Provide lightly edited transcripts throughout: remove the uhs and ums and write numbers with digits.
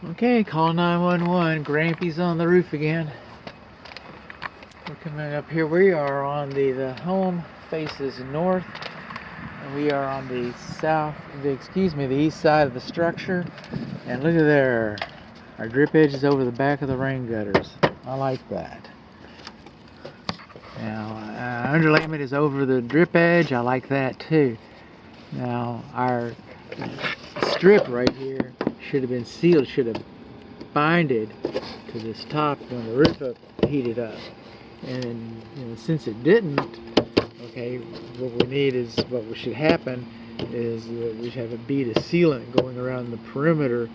Okay, call 911. Grampy's on the roof again. We're coming up here. We are on the home faces north, and we are on the the east side of the structure. And look at there, our drip edge is over the back of the rain gutters. I like that. Now, underlayment is over the drip edge. I like that too. Now, our strip right here should have been sealed, should have binded to this top when the roof up heated up. And since it didn't, okay, what should happen is we should have a bead of sealant going around the perimeter,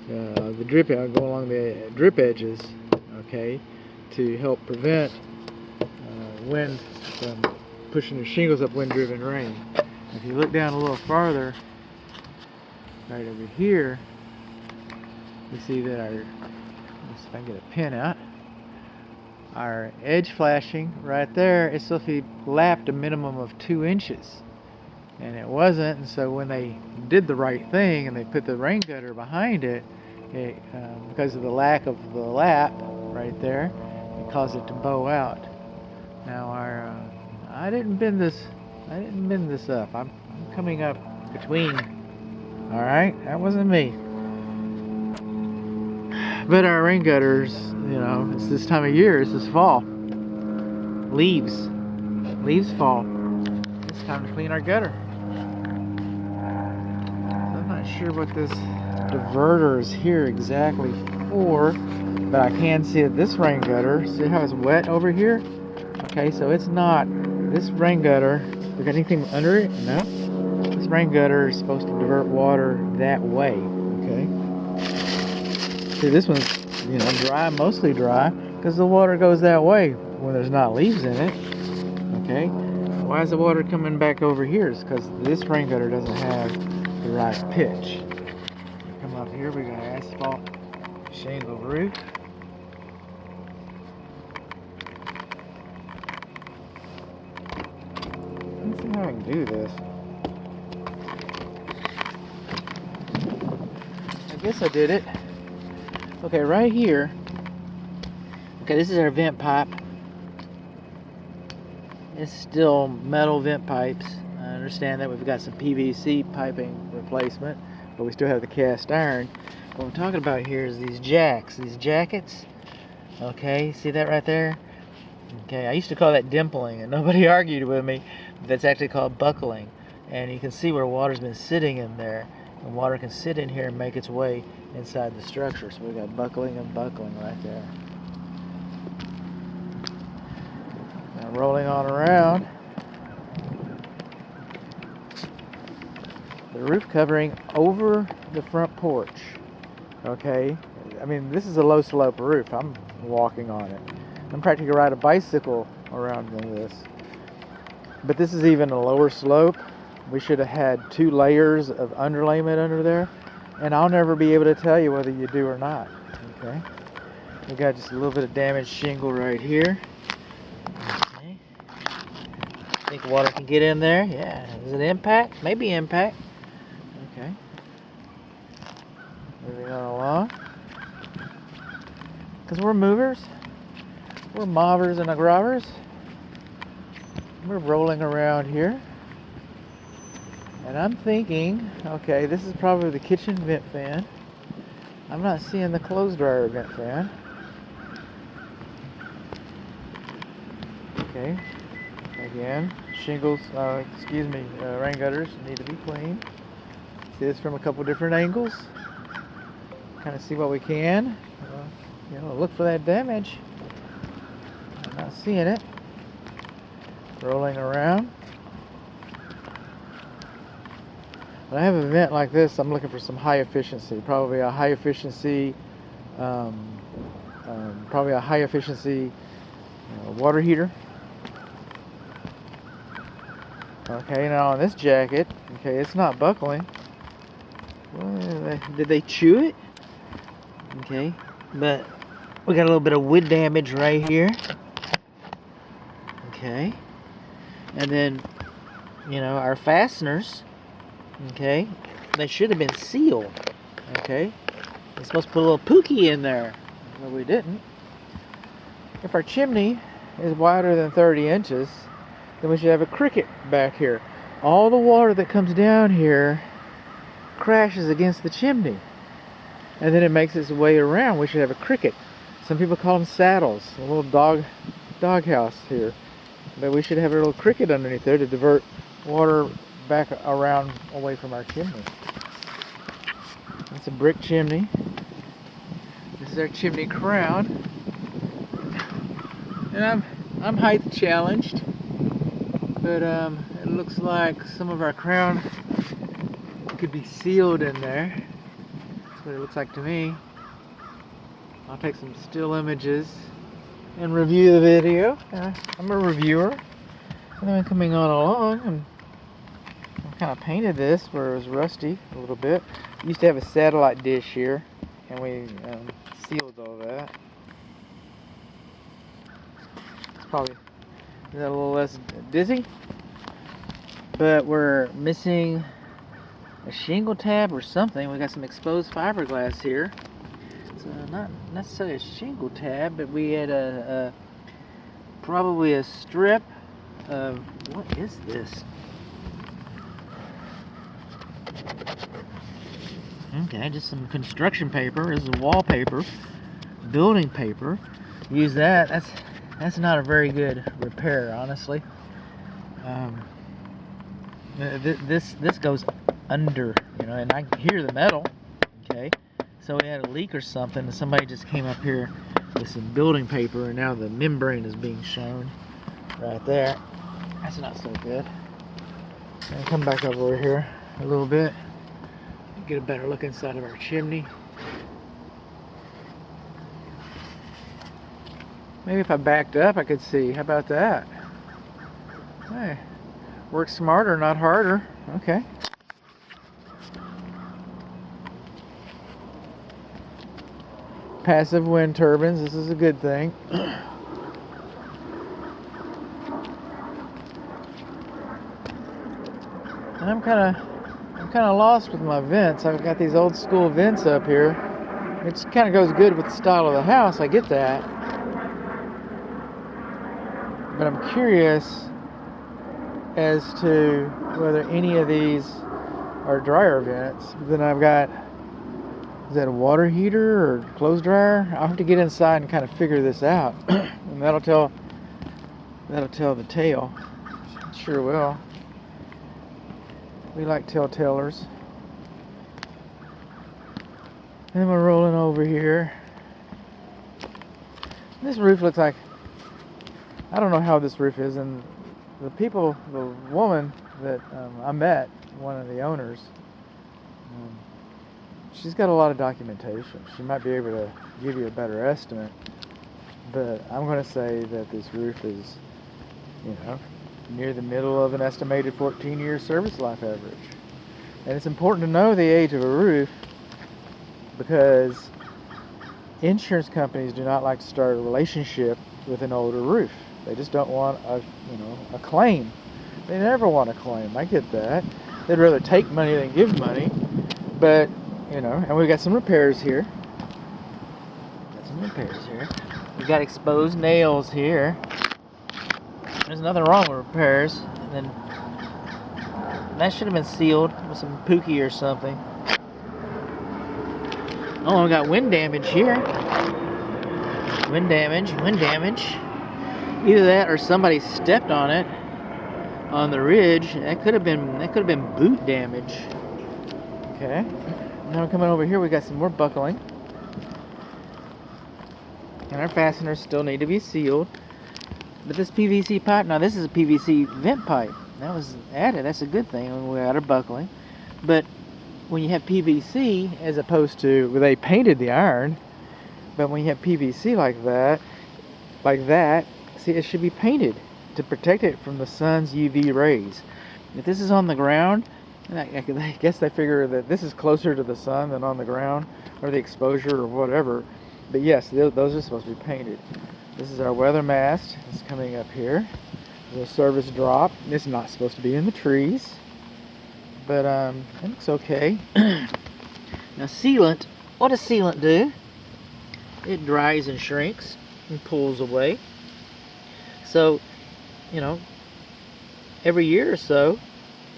the drip out, going along the drip edges, okay, to help prevent wind from pushing the shingles up wind-driven rain. If you look down a little farther, right over here, you see that let's see if I can get a pin out. Our edge flashing right there is supposed to be lapped a minimum of 2 inches, and it wasn't. And so when they did the right thing and they put the rain gutter behind it, because of the lack of the lap right there, it caused it to bow out. Now I didn't bend this up. I'm coming up between. All right, that wasn't me. But our rain gutters, it's this time of year. It's this fall. Leaves fall. It's time to clean our gutter. I'm not sure what this diverter is here exactly for, but I can see that this rain gutter, see how it's wet over here? Okay, so it's not, this rain gutter, we got anything under it? No. This rain gutter is supposed to divert water that way, okay? See, this one's, dry, mostly dry, because the water goes that way when there's not leaves in it, okay? Why is the water coming back over here? It's because this rain gutter doesn't have the right pitch. Come up here, we got an asphalt shingle roof. Let's see how I can do this. I guess I did it. Okay, right here. Okay, this is our vent pipe. It's still metal vent pipes. I understand that we've got some PVC piping replacement, but we still have the cast iron. What I'm talking about here is these jacks, these jackets. Okay, see that right there? Okay, I used to call that dimpling, and nobody argued with me. That's actually called buckling. And you can see where water's been sitting in there. And water can sit in here and make its way inside the structure. So we got buckling and buckling right there. Now rolling on around. The roof covering over the front porch. Okay, I mean, this is a low slope roof. I'm walking on it. I'm practically ride a bicycle around this. But this is even a lower slope. We should have had 2 layers of underlayment under there, and I'll never be able to tell you whether you do or not. Okay, we got just a little bit of damaged shingle right here. Okay. Think water can get in there? Yeah. Is it impact? Maybe impact. Okay. Moving on along. Because we're movers. We're movers and groovers. We're rolling around here. And I'm thinking, okay, this is probably the kitchen vent fan. I'm not seeing the clothes dryer vent fan. Okay. Again, shingles, rain gutters need to be cleaned. See this from a couple different angles. Kind of see what we can. Look for that damage. I'm not seeing it. Rolling around. When I have a vent like this, I'm looking for some high efficiency. Probably a high efficiency water heater. Okay, now on this jacket, okay, it's not buckling. Well, did they chew it? Okay, but we got a little bit of wood damage right here. Okay, and then, our fasteners, okay, they should have been sealed. Okay, We're supposed to put a little pookie in there, but we didn't. If our chimney is wider than 30 inches, then we should have a cricket back here. All the water that comes down here crashes against the chimney, and then it makes its way around. We should have a cricket. Some people call them saddles, a little dog house here. But we should have a little cricket underneath there to divert water back around away from our chimney. It's a brick chimney. This is our chimney crown. And I'm height challenged, but it looks like some of our crown could be sealed in there. That's what it looks like to me. I'll take some still images and review the video. I'm a reviewer. And then coming on along, and I kind of painted this where it was rusty a little bit. Used to have a satellite dish here, and we sealed all that. It's probably a little less dizzy, but we're missing a shingle tab or something. We got some exposed fiberglass here. It's not necessarily a shingle tab, but we had probably a strip of, what is this? Okay, just some construction paper. This is wallpaper, building paper. Use that. That's not a very good repair, honestly. This goes under, and I can hear the metal. Okay, so we had a leak or something, and somebody just came up here with some building paper, and now the membrane is being shown right there. That's not so good. And come back over here a little bit, get a better look inside of our chimney. Maybe if I backed up, I could see. How about that? Hey, work smarter, not harder. Okay. Passive wind turbines. This is a good thing. And I'm kind of lost with my vents. I've got these old school vents up here, which kind of goes good with the style of the house. I get that, but I'm curious as to whether any of these are dryer vents. Then I've got, is that a water heater or clothes dryer? I'll have to get inside and kind of figure this out, and that'll tell the tale. It sure will. We like telltellers. And then we're rolling over here. This roof looks like, I don't know how this roof is, and the woman that I met, one of the owners, she's got a lot of documentation. She might be able to give you a better estimate, but I'm going to say that this roof is, near the middle of an estimated 14-year service life average. And it's important to know the age of a roof, because insurance companies do not like to start a relationship with an older roof. They just don't want a claim. They never want a claim. I get that. They'd rather take money than give money. But, and we got some repairs here. We got exposed nails here. There's nothing wrong with repairs. And then that should have been sealed with some pookie or something. Oh, we got wind damage here. Wind damage. Either that or somebody stepped on it on the ridge. That could have been boot damage. Okay. Now coming over here, we got some more buckling. And our fasteners still need to be sealed. But this PVC pipe, now this is a PVC vent pipe. That was added. That's a good thing when we added buckling. But when you have PVC, as opposed to, well, they painted the iron, but when you have PVC like that, see, it should be painted to protect it from the sun's UV rays. If this is on the ground, I guess they figure that this is closer to the sun than on the ground, or the exposure or whatever. But yes, those are supposed to be painted. This is our weather mast. It's coming up here. There's a service drop. It's not supposed to be in the trees, but it looks okay. Now sealant what does sealant do? It dries and shrinks and pulls away. So, you know, every year or so,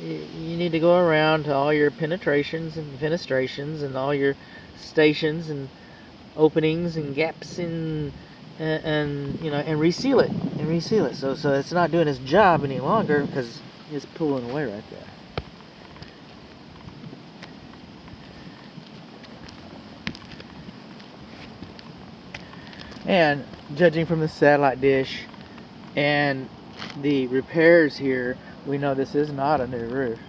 you need to go around to all your penetrations and fenestrations and all your stations and openings and gaps and you know, and reseal it so it's not doing its job any longer because it's pulling away right there. And judging from the satellite dish and the repairs here, we know this is not a new roof,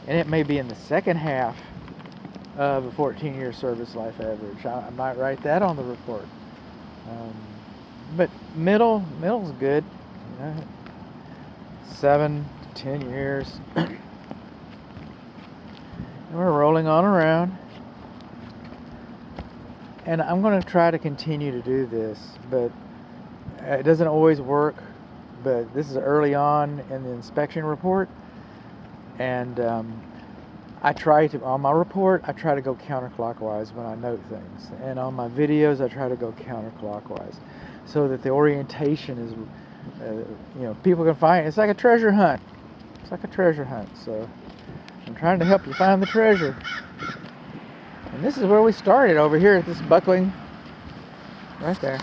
and it may be in the second half of a 14-year service life average. I might write that on the report. But middle's good, you know, 7 to 10 years. And we're rolling on around. And I'm going to try to continue to do this, but it doesn't always work. But this is early on in the inspection report, and I try to, on my report, I try to go counterclockwise when I note things, and on my videos I try to go counterclockwise, so that the orientation is, you know, people can find it. It's like a treasure hunt. It's like a treasure hunt. So I'm trying to help you find the treasure. And this is where we started, over here at this buckling right there.